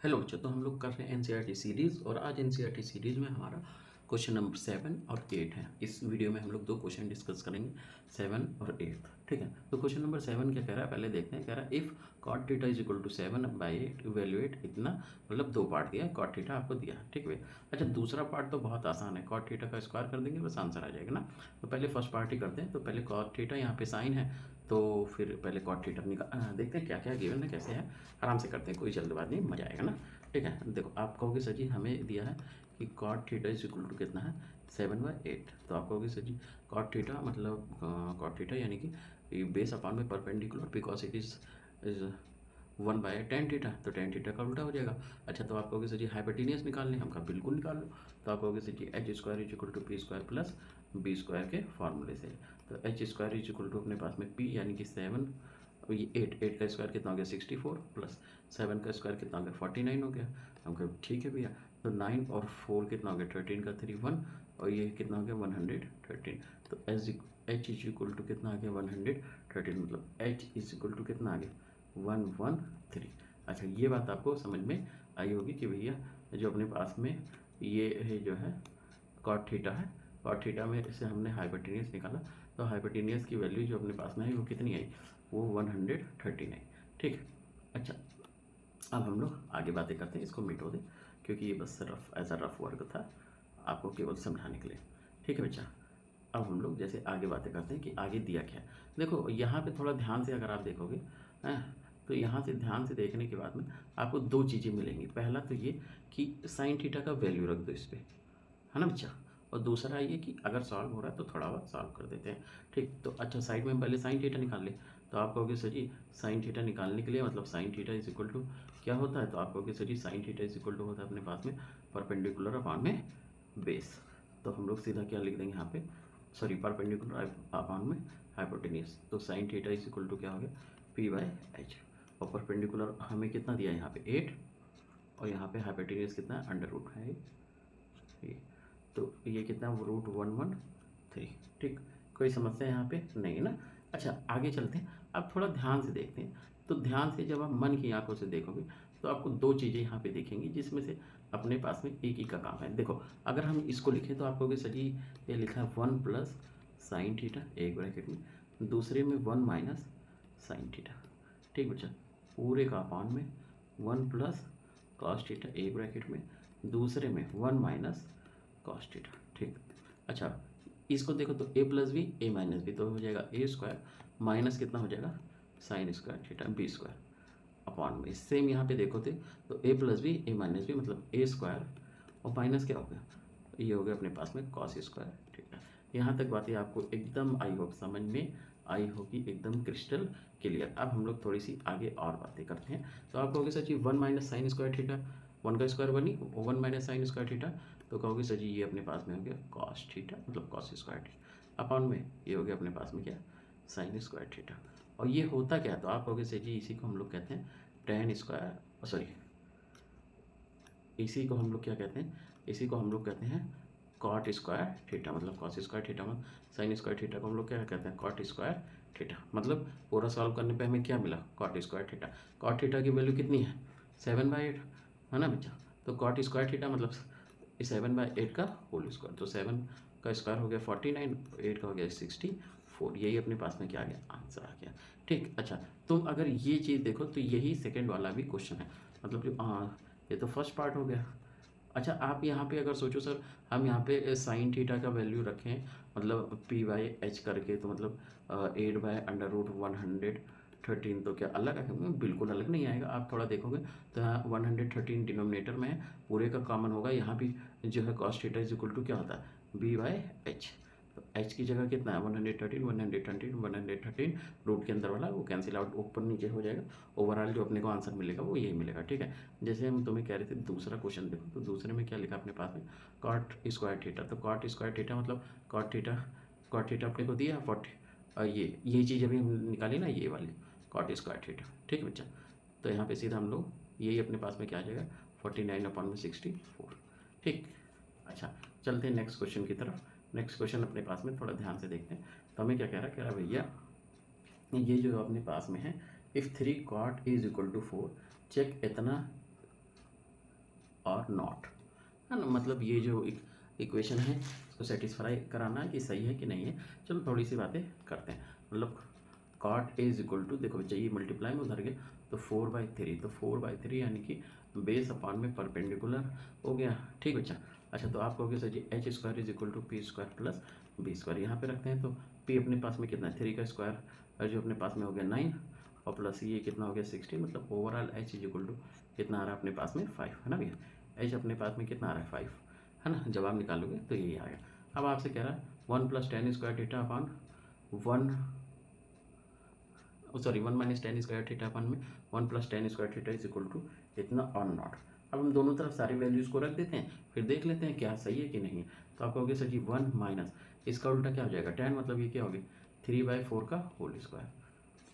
Hello बच्चों, तो हम लोग कर रहे हैं एनसीईआरटी सीरीज़ और आज एनसीईआरटी सीरीज़ में हमारा क्वेश्चन नंबर 7 और 8 है। इस वीडियो में हम लोग दो क्वेश्चन डिस्कस करेंगे, 7 और 8। ठीक है, तो क्वेश्चन नंबर 7 क्या कह रहा है पहले देखते हैं। कह रहा है if cot theta is equal to 7/8 evaluate इतना, मतलब दो पार्ट दिया है, कॉट थीटा आपको दिया है। ठीक है, अच्छा दूसरा पार्ट तो बहुत आसान है, कॉट थीटा का स्क्वायर कर देंगे बस आंसर आ जाएगा ना। तो पहले फर्स्ट पार्ट ही करते हैं। तो पहले कॉट थीटा, यहाँ पे साइन है तो फिर पहले कॉट थीटा देखते हैं क्या क्या गिवन है, कैसे है, आराम से करते हैं, कोई जल्दबाजी नहीं, मजा आएगा ना। ठीक है, देखो आप कहोगे सर जी हमें दिया है कि cot theta is equal to कितना है 7/8। तो आप कहोगे सर जी कॉट थीटा मतलब कॉट थीटा यानी कि बेस अपॉन में perpendicular because is 1/tan theta, तो tan थीटा का उल्टा हो जाएगा। अच्छा तो आप कहोगे सर जी हाइपोटेनियस निकालने, हम कहा बिल्कुल निकाल लो। तो आप कहोगे sir ji H square is equal to P square plus B square के फॉर्मूले से। तो H square is equal to अपने पास में पी यानी कि 7, ये 8 का स्क्वायर कितना हो गया 64 प्लस 7 का स्क्वायर कितना हो गया 49 हो गया। हम कहे ठीक है भैया। तो 9 और 4 कितना हो गया 13 का 3 1 और ये कितना हो गया 113। तो एच इज इक्वल टू कितना आ गया 113, मतलब एच इज इक्वल टू कितना आ गया 113। अच्छा ये बात आपको समझ में आई होगी कि भैया जो अपने पास में ये जो है कॉट थीटा है, कॉट थीटा में से हमने हाइपोटेनियस निकाला, तो हाइपोटेनियस की वैल्यू जो अपने पास में आई वो कितनी आई, वो 113 आई। ठीक। अच्छा अब हम लोग आगे बातें करते हैं, इसको मिटो दें क्योंकि ये बस rough as a rough work था आपको केवल समझाने के लिए। ठीक है बच्चा, अब हम लोग जैसे आगे बातें करते हैं कि आगे दिया क्या है। देखो यहाँ पे थोड़ा ध्यान से अगर आप देखोगे हैं, तो यहाँ से ध्यान से देखने के बाद में आपको दो चीज़ें मिलेंगी। पहला तो ये कि साइन थीटा का वैल्यू रख दो इस पर, है ना बच्चा। और दूसरा ये कि अगर सॉल्व हो रहा है तो थोड़ा बहुत सॉल्व कर देते हैं। ठीक, तो अच्छा साइड में पहले साइन थीटा निकाल ले। तो आप कहोगे सर जी साइन थीटा निकालने के लिए मतलब sine theta is equal to क्या होता है, तो आप कहोगे sir ji sine theta is equal to होता है अपने पास में परपेंडिकुलर अपॉन में बेस। तो हम लोग सीधा क्या लिख देंगे यहाँ पे, सॉरी परपेंडिकुलर अपॉन में हाइपोटेनियस। तो sine theta is equal to क्या हो गया P/H। और परपेंडिकुलर हमें कितना दिया है यहाँ पे 8 और यहाँ पे हाइपोटेनियस कितना है अंडर रूट है ये। तो ये कितना √113। ठीक, कोई समस्या यहाँ पे नहीं है ना। अच्छा आगे चलते हैं, अब थोड़ा ध्यान से देखते हैं। तो ध्यान से जब आप मन की आंखों से देखोगे तो आपको दो चीज़ें यहाँ पे दिखेंगी जिसमें से अपने पास में एक ही का काम है। देखो अगर हम इसको लिखें तो आप कहोगे सर जी ये लिखा है 1 प्लस साइन थीटा एक ब्रैकेट में, दूसरे में 1 माइनस साइन थीटा। ठीक बच्चा, पूरे का अपान में 1 प्लस कॉस थीटा एक ब्रैकेट में, दूसरे में 1 माइनस कॉस थीटा। ठीक, अच्छा इसको देखो तो a plus b a minus b तो हो जाएगा ए स्क्वायर माइनस कितना हो जाएगा sine square theta b square upon में। सेम यहाँ पे देखो तो a plus b a minus b मतलब ए स्क्वायर और माइनस क्या हो गया, ये हो गया अपने पास में कॉस स्क्वायर थीटा। यहाँ तक बातें आपको एकदम आई होप समझ में आई होगी, एकदम क्रिस्टल क्लियर। अब हम लोग थोड़ी सी आगे और बातें करते हैं। तो आप कहोगे सर जी 1 माइनस साइन स्क्वायर थीटा, 1 का स्क्वायर बनी 1 माइनस साइन स्क्वायर थीटा, तो कहोगे सर जी ये अपने पास में हो गया कॉस थीटा मतलब कॉस स्क्वायर थीटा अपॉन में ये हो गया अपने पास में क्या साइन स्क्वायर थीटा। और ये होता क्या है, तो आप कहोगे सर जी इसी को हम लोग कहते हैं टेन स्क्वायर, सॉरी इसी को हम लोग क्या कहते हैं, इसी को हम लोग कहते हैं कॉट स्क्वायर थीटा मतलब कॉस स्क्वायर थीटा मतलब साइन स्क्वायर थीटा को हम लोग क्या कहते हैं कॉट स्क्वायर थीटा। मतलब पूरा सॉल्व करने पे हमें क्या मिला cot square theta. Cot theta की वैल्यू कितनी है 7/8 है ना बच्चा। तो कॉट स्क्वायर थीटा मतलब 7/8 का होल स्क्वायर, तो 7 का स्क्वायर हो गया 49, 8 का हो गया 64, यही अपने पास में क्या आ गया आंसर आ गया। ठीक, अच्छा तुम अगर ये चीज़ देखो तो यही सेकेंड वाला भी क्वेश्चन है, मतलब जो ये तो फर्स्ट पार्ट हो गया। अच्छा आप यहाँ पे अगर सोचो सर हम यहाँ पे साइन थीटा का वैल्यू रखें मतलब P/H करके, तो मतलब 8/√113, तो क्या अलग आएगा, बिल्कुल अलग नहीं आएगा। आप थोड़ा देखोगे तो यहाँ 113 डिनोमिनेटर में है, पूरे का कॉमन होगा। यहाँ भी जो है cos theta is equal to क्या होता है B/H। तो एच की जगह कितना है 113 रूट के अंदर वाला वो कैंसिल आउट ऊपर नीचे हो जाएगा। ओवरऑल जो अपने को आंसर मिलेगा वो यही मिलेगा। ठीक है, जैसे हम तुम्हें कह रहे थे दूसरा क्वेश्चन देखो, तो दूसरे में क्या लिखा अपने पास में कॉट स्क्वायर थीटा। तो कॉट स्क्वायर थीटा मतलब कॉट थीटा अपने को दिया 40, ये चीज़ अभी हम निकाली ना ये वाली कॉट स्क्वायर थीटा। ठीक है बच्चा, तो यहाँ पे सीधा हम लोग यही अपने पास में क्या आ जाएगा 49/64। ठीक, अच्छा चलते हैं नेक्स्ट क्वेश्चन की तरफ। नेक्स्ट क्वेश्चन अपने पास में थोड़ा ध्यान से देखते हैं। तो हमें क्या कह रहा है भैया ये जो अपने पास में है if 3 cot is equal to 4 check इतना और नॉट, है ना। मतलब ये जो इक्वेशन है इसको सेटिस्फाई कराना है कि सही है कि नहीं है। चलो थोड़ी सी बातें करते हैं। मतलब cot a is equal to, देखो बच्चा ये मल्टीप्लाई में उधर गया तो 4/3, तो 4/3 यानी कि बेस अपॉन में परपेंडिकुलर हो गया। ठीक बच्चा। अच्छा तो आप कहोगे sir ji H square is equal to P square plus B square, यहाँ पे रखते हैं तो पी अपने पास में कितना है 3 का स्क्वायर जो अपने पास में हो गया 9 और प्लस ये कितना हो गया 16, मतलब overall h is equal to कितना आ रहा है अपने पास में 5, है ना भैया। एच अपने पास में कितना आ रहा है 5, है ना। जवाब निकालोगे तो यही आ गया। अब आपसे कह रहा है 1 + tan square theta upon 1 minus tan square theta upon में 1 + tan square theta is equal to इतना और नॉट। अब हम दोनों तरफ सारी वैल्यूज़ को रख देते हैं, फिर देख लेते हैं क्या सही है कि नहीं है। तो आप कहोगे सर जी 1 माइनस इसका उल्टा क्या हो जाएगा tan, मतलब ये क्या हो गया 3/4 का होल स्क्वायर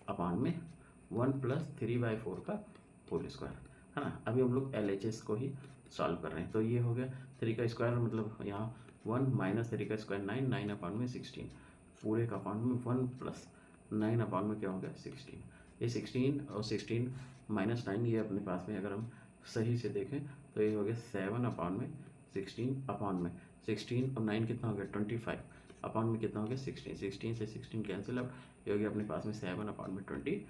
अपॉन में 1 + 3/4 का होल स्क्वायर, है ना। अभी हम लोग LHS को ही सॉल्व कर रहे हैं। तो ये हो गया 3 का स्क्वायर, मतलब यहाँ 1 माइनस 3 का स्क्वायर 9, 9 अपॉन में 16 पूरे का अपॉन में 1 + 9 अपॉन में क्या हो गया 16। ये 16 और 16 माइनस 9 ये अपने पास में अगर हम सही से देखें तो ये हो गया 7 अपॉन में 16 अपॉन में 16 और 9 कितना हो गया 25 अपॉन में कितना हो गया 16, 16 से 16 कैंसिल आउट, ये हो गया अपने पास में 7 अपॉन में 25।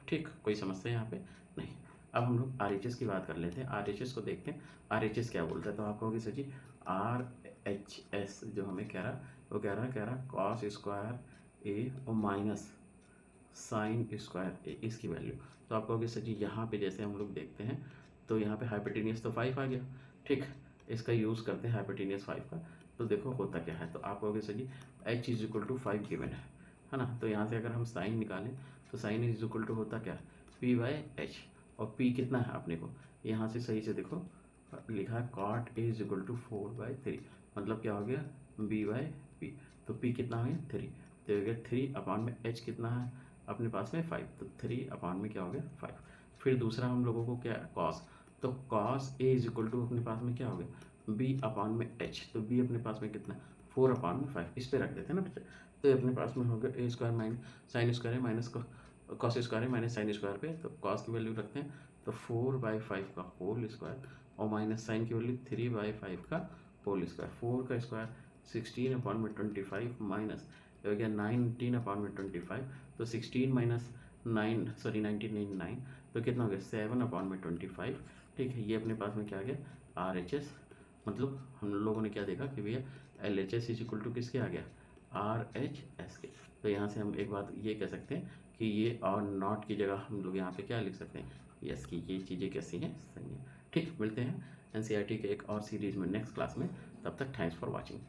ठीक, कोई समस्या यहाँ पे नहीं। अब हम लोग RHS की बात कर लेते हैं। RHS को देखते हैं RHS क्या बोलता है। तो आप कहोगे सर जी RHS जो हमें कह रहा वो कह रहा कॉस स्क्वायर ए और माइनस साइन स्क्वायर ए, इसकी वैल्यू। तो आप कहोगे सर जी यहाँ पे जैसे हम लोग देखते हैं तो यहाँ पे हाइपोटेनियस तो 5 आ गया। ठीक, इसका यूज़ करते हैं हाइपोटेनियस 5 का। तो देखो होता क्या है। तो आप कहोगे sir ji h is equal to 5 given है ना। तो यहाँ से अगर हम साइन निकालें तो साइन इज इक्वल टू होता क्या p/h, और p कितना है अपने को यहाँ से सही से देखो लिखा है cot a is equal to 4/3, मतलब क्या हो गया b/p। तो p कितना है 3, तो हो गया 3 अपॉन में h कितना है अपने पास में 5, तो 3 अपॉन में क्या हो गया 5। फिर दूसरा हम लोगों को क्या cos, तो cos a is equal to अपने पास में क्या हो गया b अपॉन में h, तो b अपने पास में कितना 4 अपॉन में 5, इस पे रख देते हैं ना बच्चे। तो ये अपने पास में हो गया a square minus sine square है माइनस कॉस स्क्वायर है माइनस साइन स्क्वायर पे, तो कॉस की वैल्यू रखते हैं तो 4/5 का होल स्क्वायर और माइनस साइन की वैल्यू 3/5 का होल स्क्वायर। 4 का स्क्वायर 16 अपॉन में 25 माइनस हो गया 19 अपॉन में 25, तो 16 माइनस 19 तो कितना हो गया 7 अपॉन में 25। ठीक है, ये अपने पास में क्या आ गया RHS, मतलब हम लोगों ने क्या देखा कि भैया LHS इज इक्वल टू किसके आ गया RHS के। तो यहाँ से हम एक बात ये कह सकते हैं कि ये और नॉट की जगह हम लोग यहाँ पे क्या लिख सकते हैं यस कि ये चीज़ें कैसी हैं सही हैं। ठीक, मिलते हैं NCERT के एक और सीरीज़ में नेक्स्ट क्लास में। तब तक थैंक्स फॉर वॉचिंग।